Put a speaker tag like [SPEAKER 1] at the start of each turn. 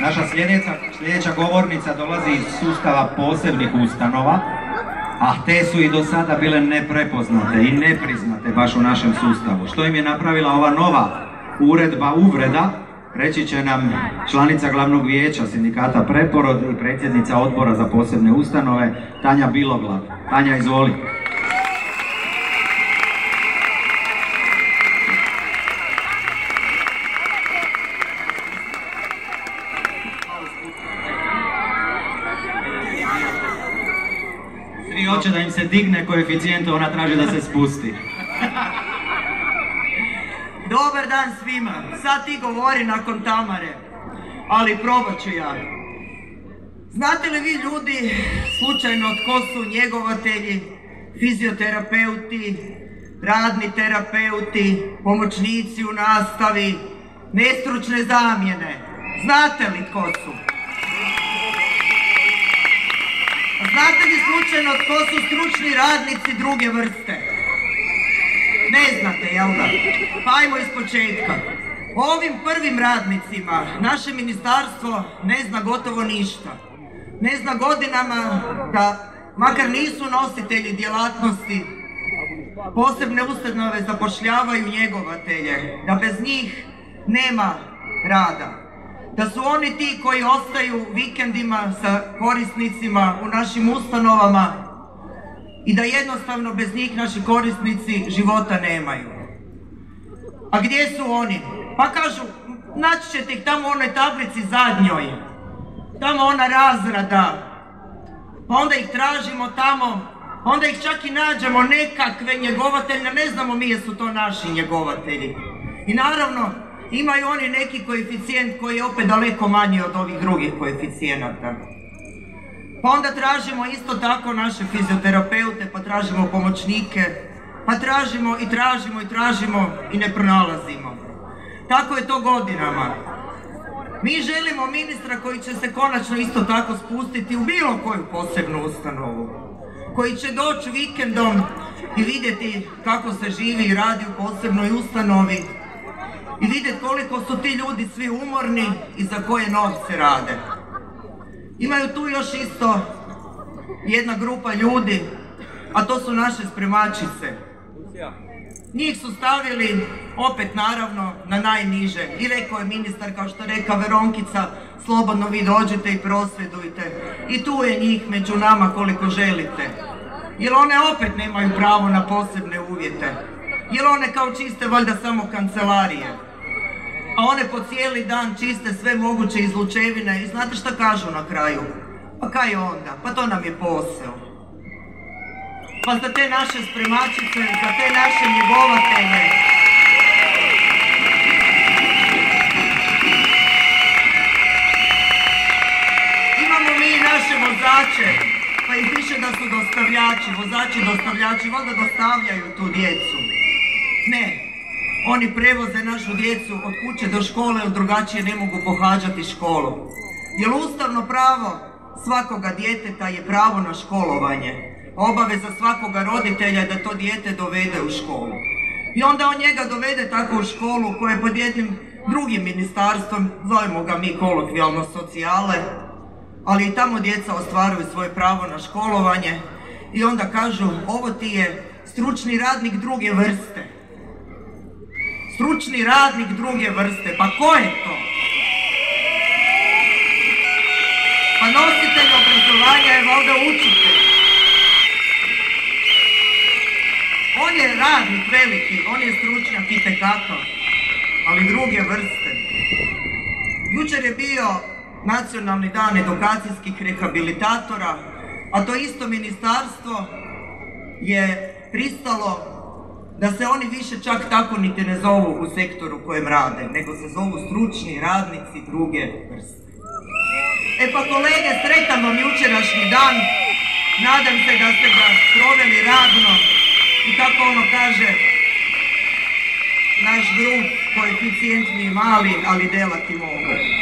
[SPEAKER 1] Naša sljedeća govornica dolazi iz sustava posebnih ustanova, a te su i do sada bile neprepoznate i nepriznate baš u našem sustavu. Što im je napravila ova nova uredba uvreda, reći će nam članica glavnog vijeća sindikata Preporod i predsjednica odbora za posebne ustanove Tanja Biloglav. Tanja, izvoli. Svi hoće da im se digne koeficijent, ona traži da se spusti.
[SPEAKER 2] Dobar dan svima. Sad ti govori nakon Tamare, ali probat ću ja. Znate li vi ljudi slučajno tko su njegovatelji, fizioterapeuti, radni terapeuti, pomoćnici u nastavi, nestručne zamjene? Znate li tko su? Znate li slučajno tko su stručni radnici druge vrste? Ne znate, jel da? Pa ajmo iz početka. O ovim prvim radnicima naše ministarstvo ne zna gotovo ništa. Ne zna godinama da, makar nisu nositelji djelatnosti, posebne ustanove zapošljavaju njegovatelje, da bez njih nema rada. Da su oni ti koji ostaju vikendima sa korisnicima u našim ustanovama i da jednostavno bez njih naši korisnici života nemaju. A gdje su oni? Pa kažu, naći ćete ih tamo u onoj tablici zadnjoj, tamo ona razrada, pa onda ih tražimo tamo, onda ih čak i nađemo nekakve njegovatelje, ne znamo mi jesu to naši njegovatelji. I naravno, imaju oni neki koeficijent koji je opet daleko manji od ovih drugih koeficijenata. Pa onda tražimo isto tako naše fizioterapeute, pa tražimo pomoćnike, pa tražimo i ne pronalazimo. Tako je to godinama. Mi želimo ministra koji će se konačno isto tako spustiti u bilo koju posebnu ustanovu, koji će doći vikendom i vidjeti kako se živi i radi u posebnoj ustanovi i vidjeti koliko su ti ljudi svi umorni i za koje novce rade. Imaju tu još isto jedna grupa ljudi, a to su naše spremačice. Njih su stavili, opet naravno, na najniže. I rekao je ministar, kao što reka Veronkica, slobodno vi dođete i prosvjedujte. I tu je njih među nama koliko želite. Jer one opet nemaju pravo na posebne uvjete. Jer one kao čiste valjda samo kancelarije. A one po cijeli dan čiste sve moguće izlučevine i znate šta kažu na kraju? Pa kaj onda? Pa to nam je posao. Pa za te naše spremačice, za te naše njegovatelje. Imamo mi i naše vozače, pa im piše da su dostavljači, dostavljači, valjda dostavljaju tu djecu. Ne. Oni prevoze našu djecu od kuće do škole, jer drugačije ne mogu pohađati školu. Jer ustavno pravo svakoga djeteta je pravo na školovanje. Obaveza svakoga roditelja je da to dijete dovede u školu. I onda on njega dovede tako u školu koja je pod jednim drugim ministarstvom, zovemo ga mi kolokvijalno socijale, ali i tamo djeca ostvaruju svoje pravo na školovanje i onda kažu, ovo ti je stručni radnik druge vrste. Stručni radnik druge vrste, pa ko je to? Pa nositelj obrazovanja je valjda učitelj. On je radnik veliki, on je stručnjak itekako, ali druge vrste. Jučer je bio Nacionalni dan edukacijskih rehabilitatora, a to isto ministarstvo je pristalo da se oni više čak tako niti ne zovu u sektoru u kojem rade, nego se zovu stručni radnici druge vrste. E pa kolege, sretan vam jučerašnji dan, nadam se da ste ga proveli radno i kako ono kaže naš drug, koeficijent mi je mali, ali delati mogu.